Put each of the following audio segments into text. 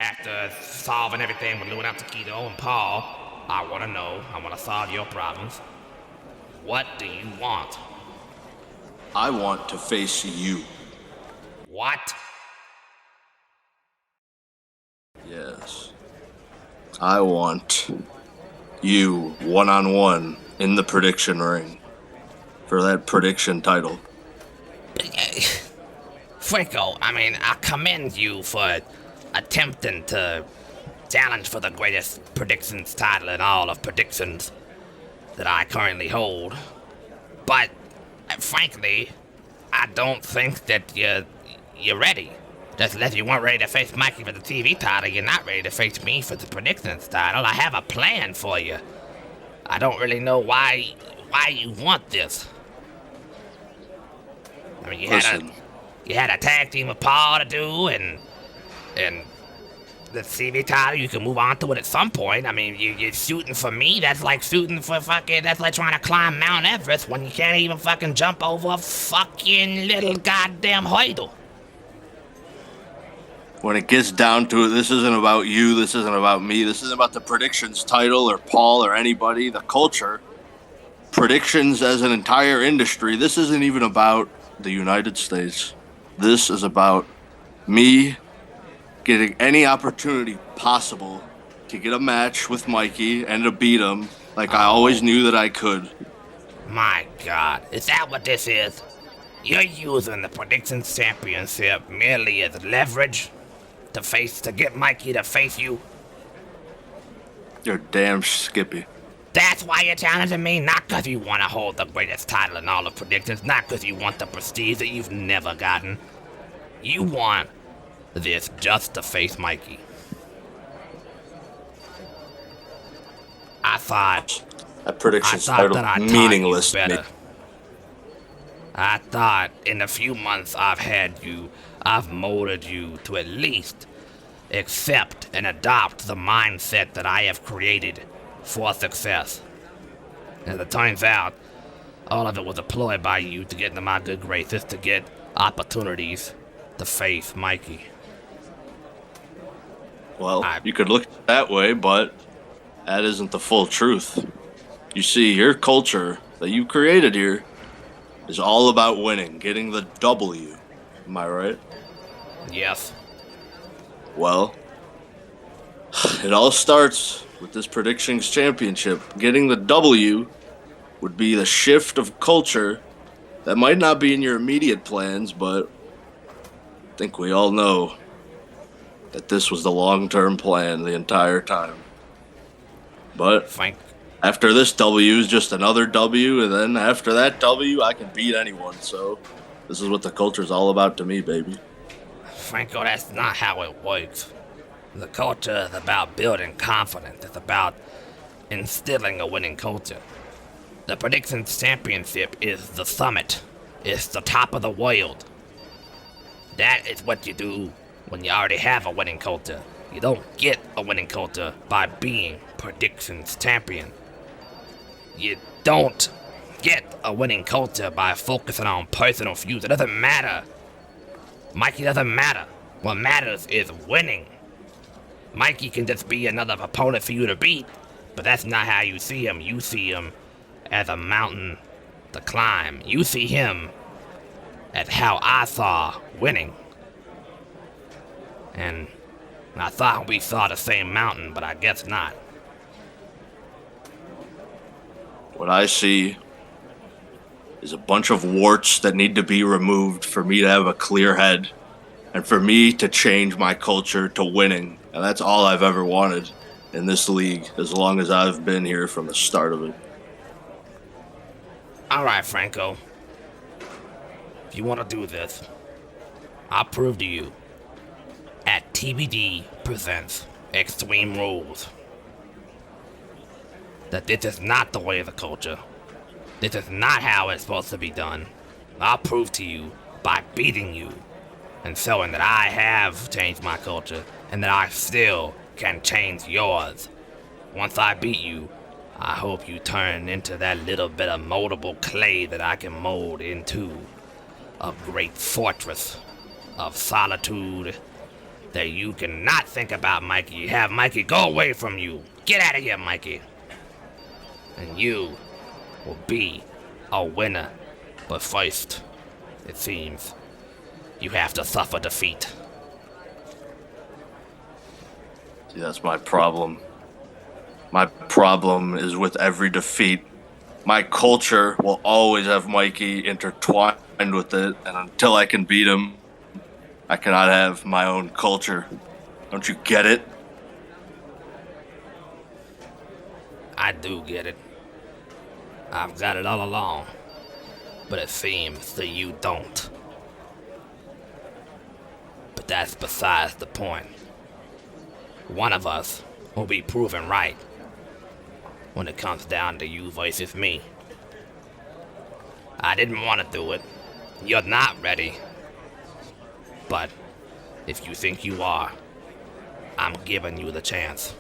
After solving everything with Louis Taquito and Paul, I want to solve your problems. What do you want? I want to face you. What? Yes. I want you one-on-one in the prediction ring for that prediction title. Franco, I commend you for attempting to challenge for the greatest predictions title in all of predictions that I currently hold. But, frankly, I don't think that you're ready. Just as you weren't ready to face Mikey for the TV title, you're not ready to face me for the predictions title. I have a plan for you. I don't really know why you want this. You had a tag team with Paul to do, and the TV title, you can move on to it at some point. You're shooting for me. That's like shooting for that's like trying to climb Mount Everest when you can't even fucking jump over a fucking little goddamn hurdle. When it gets down to it, this isn't about you, this isn't about me, this isn't about the predictions title or Paul or anybody, the culture. Predictions as an entire industry, this isn't even about the United States. This is about me getting any opportunity possible to get a match with Mikey and to beat him like I always knew that I could. My God, is that what this is? You're using the predictions championship merely as leverage to get Mikey to face you? You're damn skippy. That's why you're challenging me? Not because you want to hold the greatest title in all of predictions, not because you want the prestige that you've never gotten. You want this just to face Mikey. I thought that prediction's title meaningless to me. I thought in the few months I've molded you to at least accept and adopt the mindset that I have created for success. As it turns out, all of it was a ploy by you to get into my good graces, to get opportunities to face Mikey. Well, you could look at it that way, but that isn't the full truth. You see, your culture that you created here is all about winning, getting the W. Am I right? Yes. Well, it all starts with this predictions championship. Getting the W would be the shift of culture that might not be in your immediate plans, but I think we all know that this was the long-term plan the entire time. But after this W is just another W, and then after that W, I can beat anyone. So this is what the culture's all about to me, baby. Franco, that's not how it works. The culture is about building confidence. It's about instilling a winning culture. The predictions championship is the summit. It's the top of the world. That is what you do when you already have a winning culture. You don't get a winning culture by being predictions champion. You don't get a winning culture by focusing on personal feuds. It doesn't matter. Mikey doesn't matter. What matters is winning. Mikey can just be another opponent for you to beat, but that's not how you see him. You see him as a mountain to climb. You see him as how I saw winning. And I thought we saw the same mountain, but I guess not. What I see is a bunch of warts that need to be removed for me to have a clear head and for me to change my culture to winning. And that's all I've ever wanted in this league as long as I've been here from the start of it. All right, Franco. If you want to do this, I'll prove to you at TBD Presents Extreme Rules that this is not the way of the culture. This is not how it's supposed to be done. I'll prove to you by beating you and showing that I have changed my culture and that I still can change yours. Once I beat you, I hope you turn into that little bit of moldable clay that I can mold into a great fortress of solitude that you cannot think about Mikey. Have Mikey go away from you. Get out of here, Mikey. And you will be a winner. But first, it seems, you have to suffer defeat. See, that's my problem. My problem is with every defeat. My culture will always have Mikey intertwined with it, and until I can beat him, I cannot have my own culture. Don't you get it? I do get it. I've got it all along. But it seems that you don't. But that's besides the point. One of us will be proven right when it comes down to you versus me. I didn't want to do it. You're not ready. But if you think you are, I'm giving you the chance.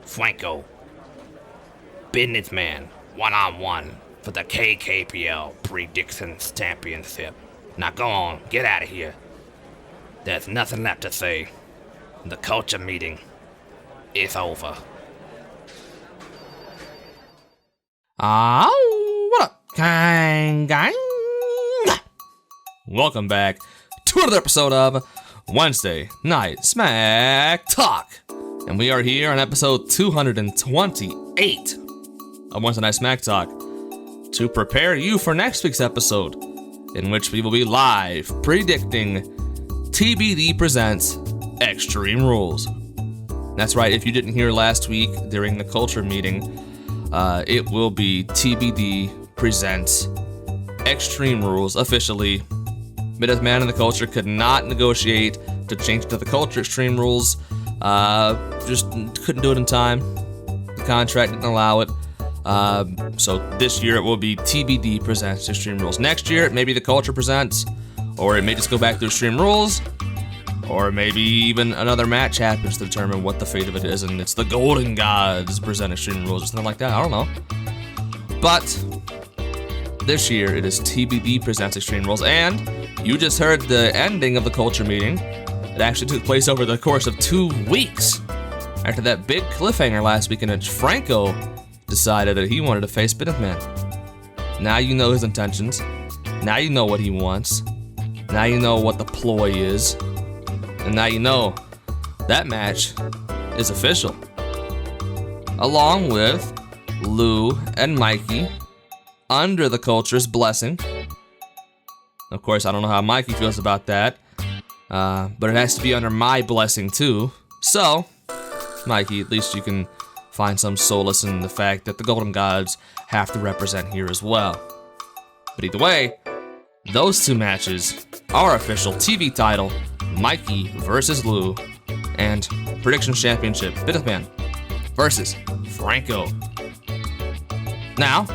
Franco, businessman, one-on-one for the KKPL Predictions Championship. Now go on, get out of here. There's nothing left to say. The culture meeting is over. What up, Kang? Welcome back to another episode of Wednesday Night SmackTalk. And we are here on episode 228 of Wednesday Night SmackTalk to prepare you for next week's episode, in which we will be live predicting TBD Presents Extreme Rules. That's right, if you didn't hear last week during the culture meeting, it will be TBD Presents Extreme Rules officially. Minuteman and the culture could not negotiate to change to the culture Extreme Rules. Just couldn't do it in time. The contract didn't allow it. So this year it will be TBD Presents Extreme Rules. Next year, maybe the culture presents, or it may just go back to Extreme Rules, or maybe even another match happens to determine what the fate of it is, and it's the Golden Gods present Extreme Rules or something like that. I don't know. But this year it is TBD Presents Extreme Rules, and you just heard the ending of the culture meeting. It actually took place over the course of 2 weeks after that big cliffhanger last week in which Franco decided that he wanted to face Minuteman. Now you know his intentions. Now you know what he wants. Now you know what the ploy is. And now you know that match is official. Along with Lou and Mikey under the culture's blessing. Of course, I don't know how Mikey feels about that. But it has to be under my blessing too. So, Mikey, at least you can find some solace in the fact that the Golden Gods have to represent here as well. But either way, those two matches are official. TV title, Mikey versus Lou, and Predictions Championship, Minuteman versus Franco. Now,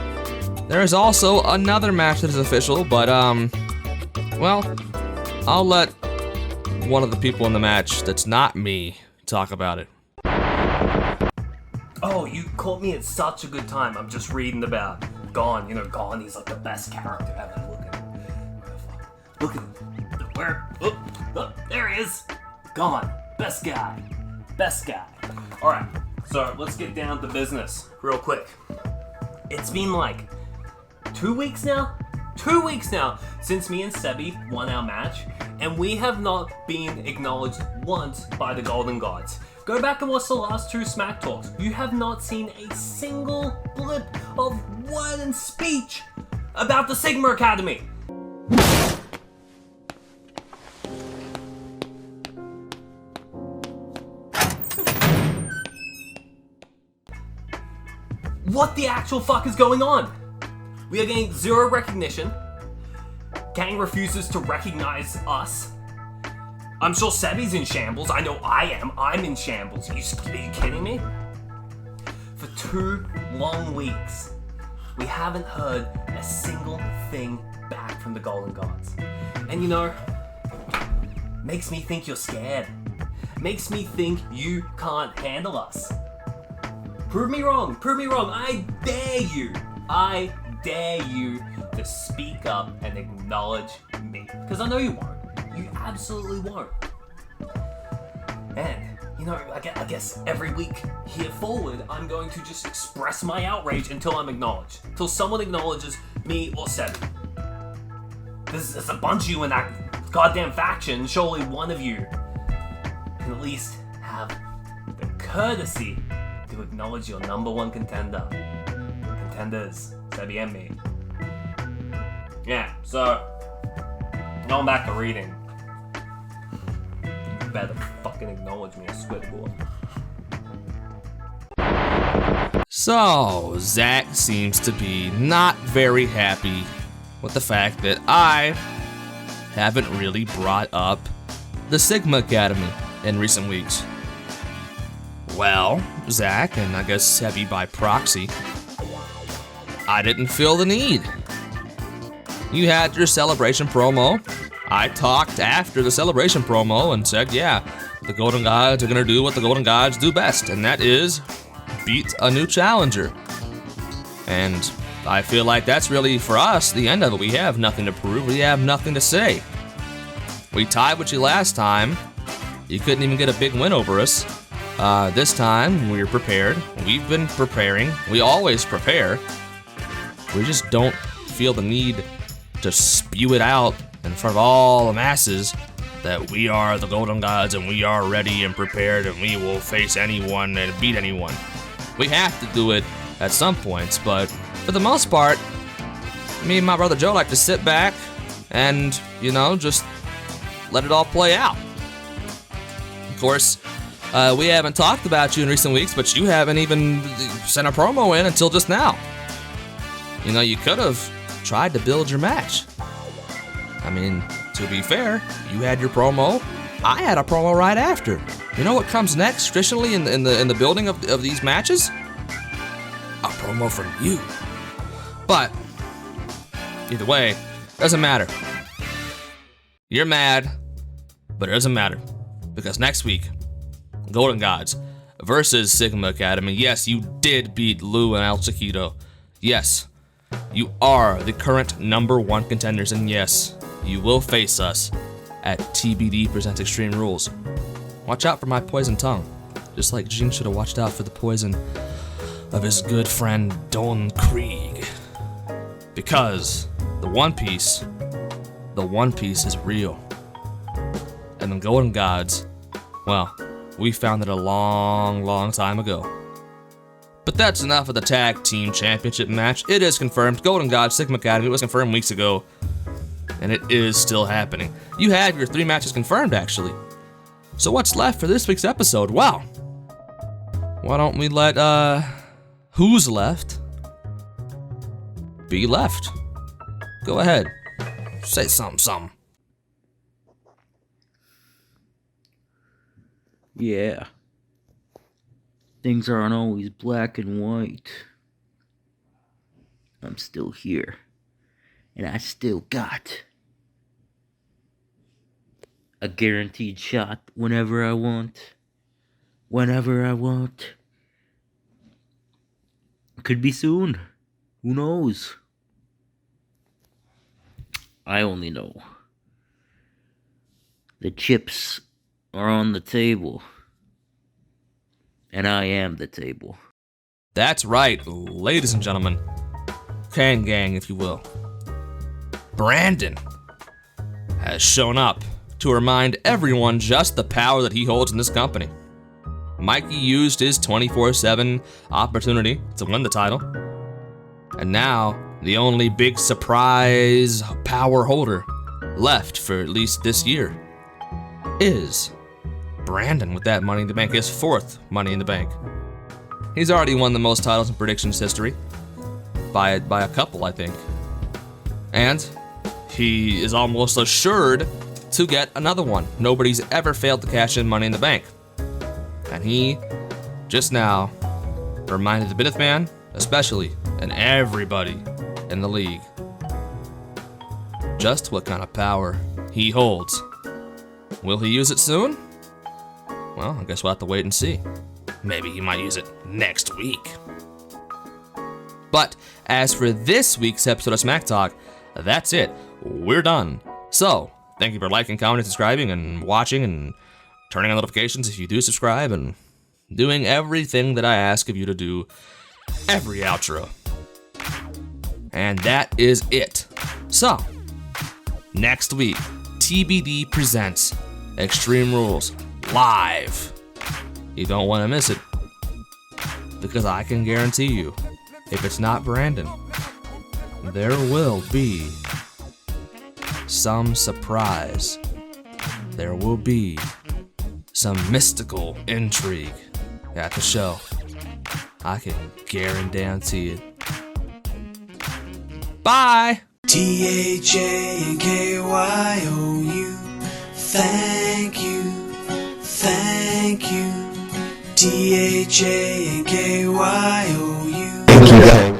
there is also another match that is official, but well, I'll let one of the people in the match that's not me talk about it. Oh, you caught me at such a good time. I'm just reading about Gon. You know, Gon, he's like the best character ever. Look at him. Where? Oh, there he is. Gon. Best guy. Best guy. Alright, so let's get down to business real quick. It's been like 2 weeks now? 2 weeks now since me and Sebi won our match, and we have not been acknowledged once by the Golden Gods. Go back and watch the last 2 Smack Talks. You have not seen a single blip of word and speech about the Sigma Academy. What the actual fuck is going on? We are getting zero recognition. Kang refuses to recognize us. I'm sure Sebi's in shambles. I know I am. I'm in shambles. Are you kidding me? For 2 long weeks, we haven't heard a single thing back from the Golden Gods. And you know, makes me think you're scared. Makes me think you can't handle us. Prove me wrong. Prove me wrong. I dare you. I dare you to speak up and acknowledge me. Because I know you won't. You absolutely won't. And, you know, I guess every week here forward, I'm going to just express my outrage until I'm acknowledged. Until someone acknowledges me or Sebby. There's a bunch of you in that goddamn faction. Surely one of you can at least have the courtesy to acknowledge your number one contender. Contenders, Sebby and me. Yeah, so, going back to reading. You better fucking acknowledge me, Squidward. So, Zach seems to be not very happy with the fact that I haven't really brought up the Sigma Academy in recent weeks. Well, Zach, and I guess Sebby by proxy, I didn't feel the need. You had your celebration promo. I talked after the celebration promo and said, yeah, the Golden Gods are gonna do what the Golden Gods do best, and that is beat a new challenger. And I feel like that's really, for us, the end of it. We have nothing to prove. We have nothing to say. We tied with you last time. You couldn't even get a big win over us. This time, we're prepared. We've been preparing. We always prepare. We just don't feel the need to spew it out in front of all the masses that we are the Golden Gods and we are ready and prepared and we will face anyone and beat anyone. We have to do it at some points, but for the most part, me and my brother Joe like to sit back and, you know, just let it all play out. Of course, we haven't talked about you in recent weeks, but you haven't even sent a promo in until just now. You know, you could have tried to build your match. I mean, to be fair, you had your promo. I had a promo right after. You know what comes next, traditionally in the building of these matches? A promo from you. But either way, doesn't matter. You're mad, but it doesn't matter because next week, Golden Gods versus Sigma Academy. Yes, you did beat Lou and El Chiquito. Yes. You are the current number one contenders, and yes, you will face us at TBD Presents Extreme Rules. Watch out for my poison tongue, just like Gene should have watched out for the poison of his good friend Don Krieg. Because the One Piece is real. And the Golden Gods, well, we found it a long, long time ago. But that's enough of the tag team championship match. It is confirmed. Golden God Sigma Academy was confirmed weeks ago. And it is still happening. You have your 3 matches confirmed, actually. So what's left for this week's episode? Well, why don't we let, who's left be left? Go ahead. Say something. Yeah. Things aren't always black and white. I'm still here. And I still got a guaranteed shot whenever I want. Whenever I want. Could be soon. Who knows? I only know the chips are on the table. And I am the table. That's right, ladies and gentlemen. Kang Gang, if you will. Brandon has shown up to remind everyone just the power that he holds in this company. Mikey used his 24/7 opportunity to win the title. And now, the only big surprise power holder left for at least this year is Brandon with that Money in the Bank, his 4th Money in the Bank. He's already won the most titles in predictions history by a couple, I think. And he is almost assured to get another one. Nobody's ever failed to cash in Money in the Bank. And he just now reminded the Bideth Man, especially, and everybody in the league, just what kind of power he holds. Will he use it soon? Well, I guess we'll have to wait and see. Maybe he might use it next week. But as for this week's episode of Smack Talk, that's it. We're done. So, thank you for liking, commenting, subscribing, and watching, and turning on notifications if you do subscribe, and doing everything that I ask of you to do every outro. And that is it. So, next week, TBD Presents Extreme Rules live. You don't want to miss it, because I can guarantee you, if it's not Brandon, there will be some surprise. There will be some mystical intrigue at the show. I can guarantee it. Bye! THANKYOU, thank you, thank you. THANKYOU. Thank you, Kang.